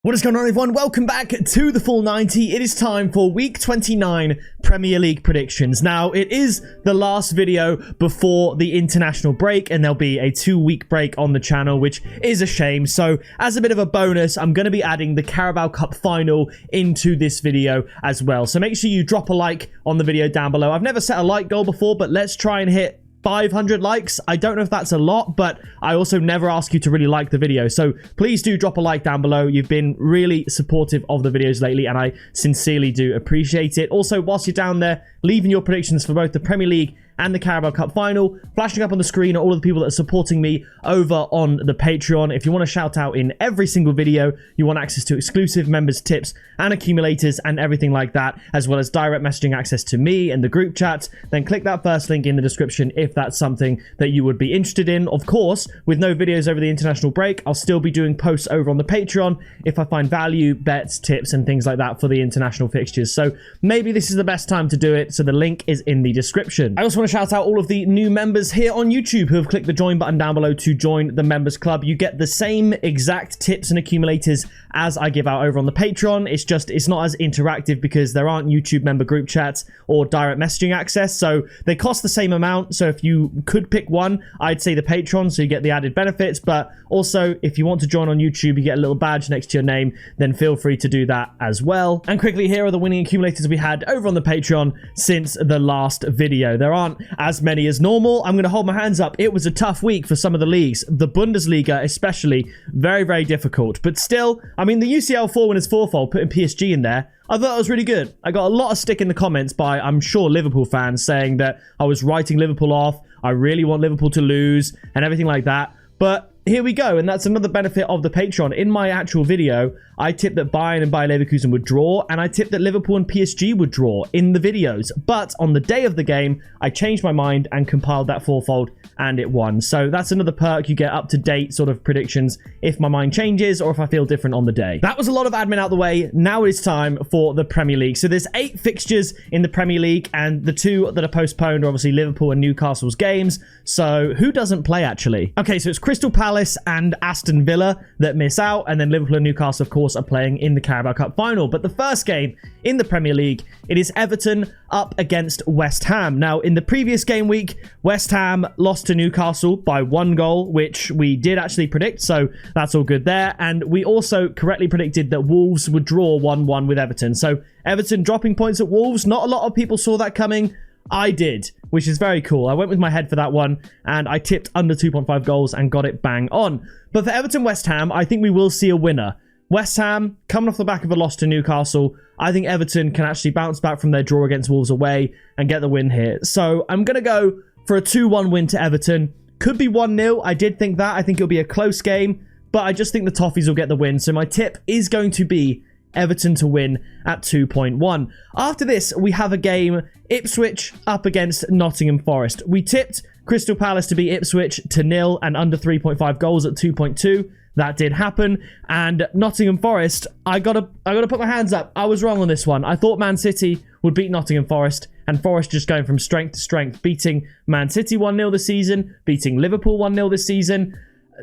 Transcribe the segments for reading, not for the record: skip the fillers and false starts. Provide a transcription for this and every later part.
What is going on, everyone? Welcome back to the Full 90. It is time for week 29 Premier League predictions. Now, it is the last video before the international break, and there'll be a 2-week break on the channel, which is a shame. So, as a bit of a bonus, I'm going to be adding the Carabao Cup final into this video as well. So, make sure you drop a like on the video down below. I've never set a like goal before, but let's try and hit 500 likes. I don't know if that's a lot, but I also never ask you to really like the video. So please do drop a like down below. You've been really supportive of the videos lately, and I sincerely do appreciate it. Also, whilst you're down there, leaving your predictions for both the Premier League and the Carabao Cup final, flashing up on the screen are all of the people that are supporting me over on the Patreon. If you want to shout out in every single video, you want access to exclusive members tips and accumulators and everything like that, as well as direct messaging access to me and the group chat, then click that first link in the description if that's something that you would be interested in. Of course, with no videos over the international break, I'll still be doing posts over on the Patreon if I find value, bets, tips, and things like that for the international fixtures. So maybe this is the best time to do it, so the link is in the description. I also want to shout out all of the new members here on YouTube who have clicked the join button down below to join the members club. You get the same exact tips and accumulators as I give out over on the Patreon. It's not as interactive because there aren't YouTube member group chats or direct messaging access, so they cost the same amount. So if you could pick one, I'd say the Patreon, so you get the added benefits. But also, if you want to join on YouTube, you get a little badge next to your name, then feel free to do that as well. And quickly, here are the winning accumulators we had over on the Patreon since the last video. There aren't as many as normal. I'm going to hold my hands up. It was a tough week for some of the leagues. The Bundesliga especially, very, very difficult. But still, I mean, the UCL 4 winners fourfold, putting PSG in there, I thought it was really good. I got a lot of stick in the comments by, I'm sure, Liverpool fans saying that I was writing Liverpool off. I really want Liverpool to lose and everything like that. But here we go, and that's another benefit of the Patreon. In my actual video, I tipped that Bayern and Bayer Leverkusen would draw, and I tipped that Liverpool and PSG would draw in the videos. But on the day of the game, I changed my mind and compiled that fourfold, and it won. So that's another perk. You get up-to-date sort of predictions if my mind changes or if I feel different on the day. That was a lot of admin out the way. Now it's time for the Premier League. So there's 8 fixtures in the Premier League, and the 2 that are postponed are obviously Liverpool and Newcastle's games. So who doesn't play, actually? Okay, so it's Crystal Palace and Aston Villa that miss out, and then Liverpool and Newcastle, of course, are playing in the Carabao Cup final. But the first game in the Premier League, it is Everton up against West Ham. Now, in the previous game week, West Ham lost to Newcastle by 1 goal, which we did actually predict, so that's all good there. And we also correctly predicted that Wolves would draw 1-1 with Everton. So Everton dropping points at Wolves, not a lot of people saw that coming. I did, which is very cool. I went with my head for that one, and I tipped under 2.5 goals and got it bang on. But for Everton West Ham, I think we will see a winner. West Ham, coming off the back of a loss to Newcastle, I think Everton can actually bounce back from their draw against Wolves away and get the win here. So I'm going to go for a 2-1 win to Everton. Could be 1-0. I did think that. I think it'll be a close game, but I just think the Toffees will get the win. So my tip is going to be Everton to win at 2.1. After this, we have a game, Ipswich up against Nottingham Forest. We tipped Crystal Palace to beat Ipswich to 0 and under 3.5 goals at 2.2. That did happen. And Nottingham Forest, I gotta put my hands up. I was wrong on this one. I thought Man City would beat Nottingham Forest, and Forest just going from strength to strength, beating Man City 1-0 this season, beating Liverpool 1-0 this season.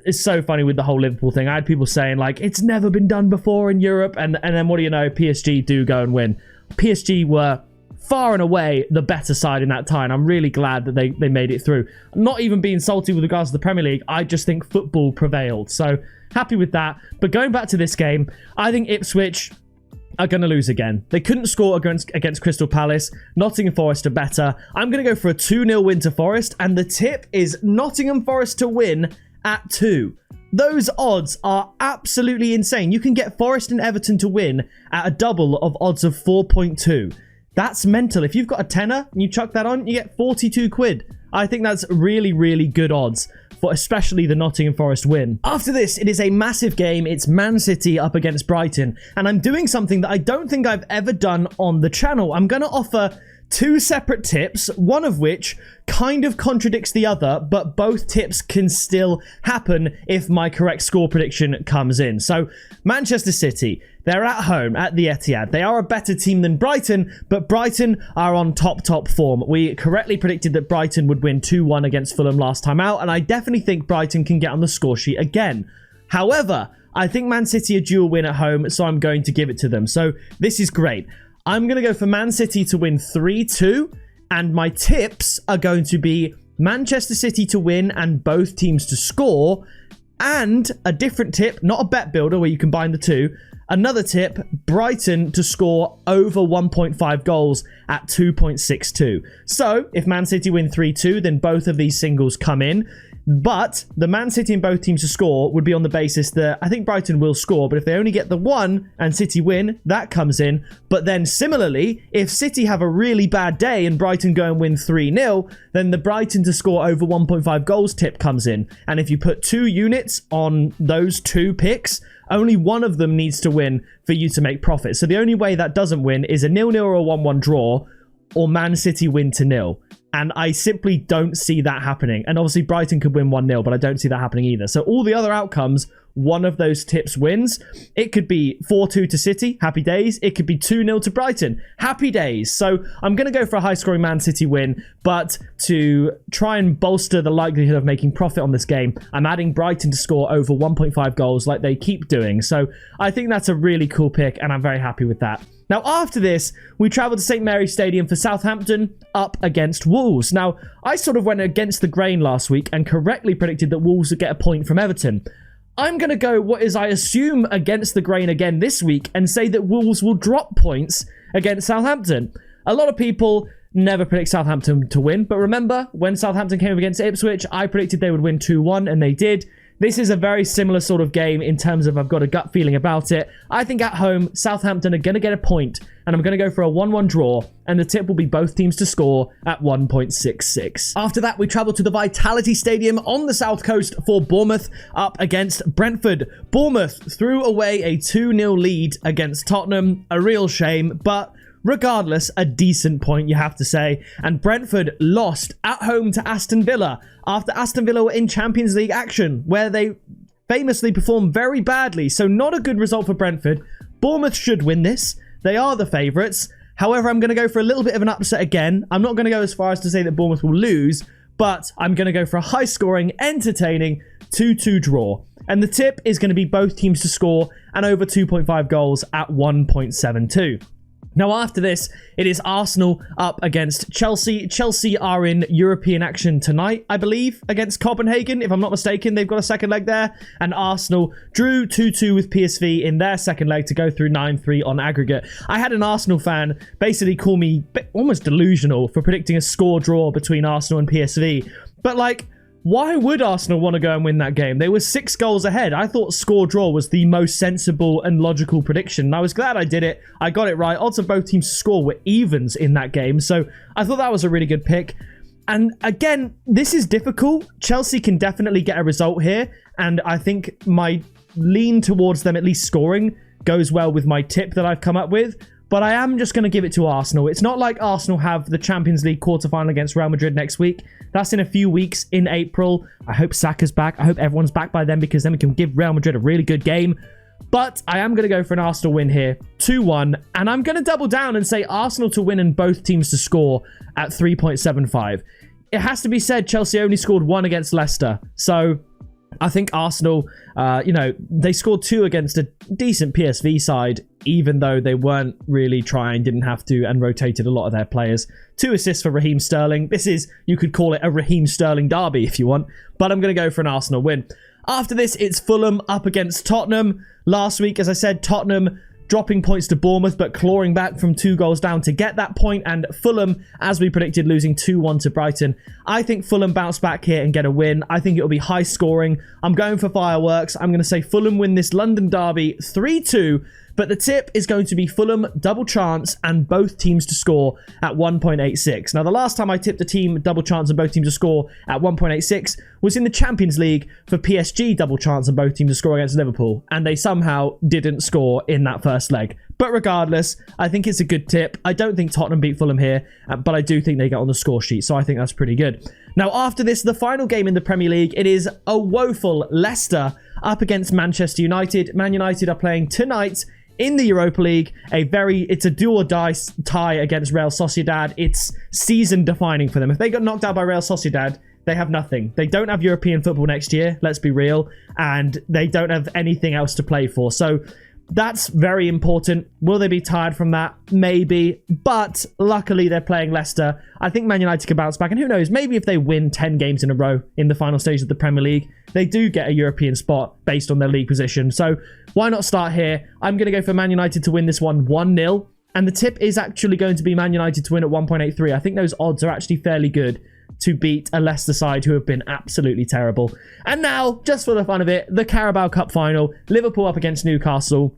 It's so funny with the whole Liverpool thing. I had people saying, like, it's never been done before in Europe. And then what do you know? PSG do go and win. PSG were far and away the better side in that time. I'm really glad that they made it through. Not even being salty with regards to the Premier League. I just think football prevailed. So happy with that. But going back to this game, I think Ipswich are going to lose again. They couldn't score against Crystal Palace. Nottingham Forest are better. I'm going to go for a 2-0 win to Forest. And the tip is Nottingham Forest to win at 2. Those odds are absolutely insane. You can get Forest and Everton to win at a double of odds of 4.2. That's mental. If you've got a tenner and you chuck that on, you get 42 quid. I think that's really, really good odds for especially the Nottingham Forest win. After this, it is a massive game. It's Man City up against Brighton. And I'm doing something that I don't think I've ever done on the channel. I'm going to offer 2 separate tips, one of which kind of contradicts the other, but both tips can still happen if my correct score prediction comes in. So, Manchester City, they're at home at the Etihad. They are a better team than Brighton, but Brighton are on top form. We correctly predicted that Brighton would win 2-1 against Fulham last time out, and I definitely think Brighton can get on the score sheet again. However, I think Man City are due a win at home, so I'm going to give it to them. So this is great. I'm going to go for Man City to win 3-2, and my tips are going to be Manchester City to win and both teams to score, and a different tip, not a bet builder where you combine the two. Another tip, Brighton to score over 1.5 goals at 2.62. So, if Man City win 3-2, then both of these singles come in. But the Man City and both teams to score would be on the basis that I think Brighton will score, but if they only get the one and City win, that comes in. But then similarly, if City have a really bad day and Brighton go and win 3-0, then the Brighton to score over 1.5 goals tip comes in. And if you put 2 units on those 2 picks, only one of them needs to win for you to make profit. So the only way that doesn't win is a 0-0 or a 1-1 draw, or Man City win to 0. And I simply don't see that happening. And obviously Brighton could win 1-0, but I don't see that happening either. So all the other outcomes, one of those tips wins. It could be 4-2 to City, happy days. It could be 2-0 to Brighton, happy days. So I'm going to go for a high-scoring Man City win, but to try and bolster the likelihood of making profit on this game, I'm adding Brighton to score over 1.5 goals like they keep doing. So I think that's a really cool pick, and I'm very happy with that. Now, after this, we travel to St. Mary's Stadium for Southampton up against Wolves. Now, I sort of went against the grain last week and correctly predicted that Wolves would get a point from Everton. I'm going to go what is, I assume, against the grain again this week and say that Wolves will drop points against Southampton. A lot of people never predict Southampton to win, but remember, when Southampton came up against Ipswich, I predicted they would win 2-1, and they did. This is a very similar sort of game in terms of I've got a gut feeling about it. I think at home, Southampton are going to get a point, and I'm going to go for a 1-1 draw, and the tip will be both teams to score at 1.66. After that, we travel to the Vitality Stadium on the south coast for Bournemouth up against Brentford. Bournemouth threw away a 2-0 lead against Tottenham. A real shame, but regardless, a decent point, you have to say. And Brentford lost at home to Aston Villa after Aston Villa were in Champions League action, where they famously performed very badly. So not a good result for Brentford. Bournemouth should win this. They are the favourites. However, I'm going to go for a little bit of an upset again. I'm not going to go as far as to say that Bournemouth will lose, but I'm going to go for a high-scoring, entertaining 2-2 draw. And the tip is going to be both teams to score and over 2.5 goals at 1.72. Now, after this, it is Arsenal up against Chelsea. Chelsea are in European action tonight, I believe, against Copenhagen. If I'm not mistaken, they've got a second leg there. And Arsenal drew 2-2 with PSV in their second leg to go through 9-3 on aggregate. I had an Arsenal fan basically call me almost delusional for predicting a score draw between Arsenal and PSV. But, like, why would Arsenal want to go and win that game? They were 6 goals ahead. I thought score draw was the most sensible and logical prediction. And I was glad I did it. I got it right. Odds of both teams to score were evens in that game. So I thought that was a really good pick. And again, this is difficult. Chelsea can definitely get a result here. And I think my lean towards them at least scoring goes well with my tip that I've come up with. But I am just going to give it to Arsenal. It's not like Arsenal have the Champions League quarterfinal against Real Madrid next week. That's in a few weeks in April. I hope Saka's back. I hope everyone's back by then, because then we can give Real Madrid a really good game. But I am going to go for an Arsenal win here, 2-1. And I'm going to double down and say Arsenal to win and both teams to score at 3.75. It has to be said, Chelsea only scored 1 against Leicester. So I think Arsenal, they scored 2 against a decent PSV side, even though they weren't really trying, didn't have to, and rotated a lot of their players. 2 assists for Raheem Sterling. This is, you could call it a Raheem Sterling derby if you want, but I'm going to go for an Arsenal win. After this, it's Fulham up against Tottenham. Last week, as I said, Tottenham dropping points to Bournemouth, but clawing back from 2 goals down to get that point. And Fulham, as we predicted, losing 2-1 to Brighton. I think Fulham bounce back here and get a win. I think it'll be high scoring. I'm going for fireworks. I'm going to say Fulham win this London derby 3-2. But the tip is going to be Fulham double chance and both teams to score at 1.86. Now, the last time I tipped a team double chance and both teams to score at 1.86 was in the Champions League for PSG double chance and both teams to score against Liverpool. And they somehow didn't score in that first leg. But regardless, I think it's a good tip. I don't think Tottenham beat Fulham here, but I do think they get on the score sheet. So I think that's pretty good. Now, after this, the final game in the Premier League, it is a woeful Leicester up against Manchester United. Man United are playing tonight in the Europa League. It's a do or die tie against Real Sociedad. It's season defining for them. If they got knocked out by Real Sociedad, They have nothing. They don't have European football next year, let's be real, and they don't have anything else to play for. So that's very important. Will they be tired from that? Maybe. But luckily, they're playing Leicester. I think Man United can bounce back. And who knows, maybe if they win 10 games in a row in the final stage of the Premier League, they do get a European spot based on their league position. So why not start here? I'm going to go for Man United to win this one 1-0. And the tip is actually going to be Man United to win at 1.83. I think those odds are actually fairly good to beat a Leicester side who have been absolutely terrible. And now, just for the fun of it, the Carabao Cup final, Liverpool up against Newcastle.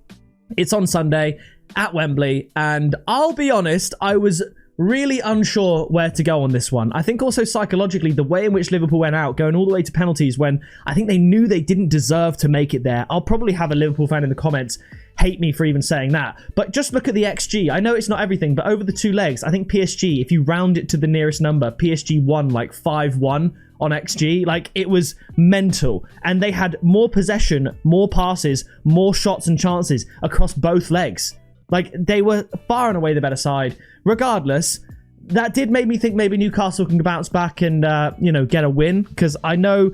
It's on Sunday at Wembley, and I'll be honest, I was really unsure where to go on this one. I think also psychologically, the way in which Liverpool went out, going all the way to penalties when I think they knew they didn't deserve to make it there. I'll probably have a Liverpool fan in the comments hate me for even saying that. But just look at the XG. I know it's not everything, but over the two legs, I think PSG, if you round it to the nearest number, PSG won like 5-1 on XG. Like, it was mental. And they had more possession, more passes, more shots and chances across both legs. Like, they were far and away the better side. Regardless, that did make me think maybe Newcastle can bounce back and, get a win. Because I know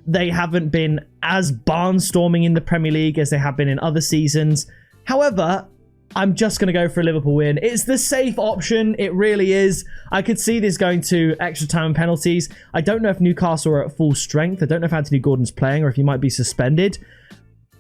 they haven't been as barnstorming in the Premier League as they have been in other seasons. However, I'm just going to go for a Liverpool win. It's the safe option. It really is. I could see this going to extra time and penalties. I don't know if Newcastle are at full strength. I don't know if Anthony Gordon's playing or if he might be suspended.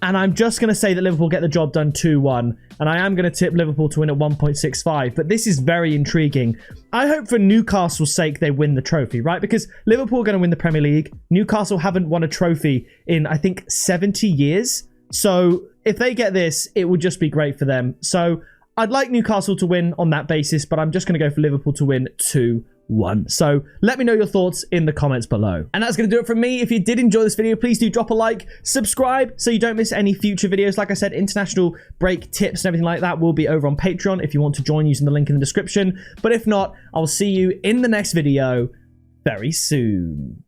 And I'm just going to say that Liverpool get the job done 2-1. And I am going to tip Liverpool to win at 1.65. But this is very intriguing. I hope for Newcastle's sake they win the trophy, right? Because Liverpool are going to win the Premier League. Newcastle haven't won a trophy in, I think, 70 years. So if they get this, it would just be great for them. So I'd like Newcastle to win on that basis. But I'm just going to go for Liverpool to win 2-1. So let me know your thoughts in the comments below. And that's going to do it from me. If you did enjoy this video, please do drop a like, subscribe so you don't miss any future videos. Like I said, international break tips and everything like that will be over on Patreon if you want to join using the link in the description. But if not, I'll see you in the next video very soon.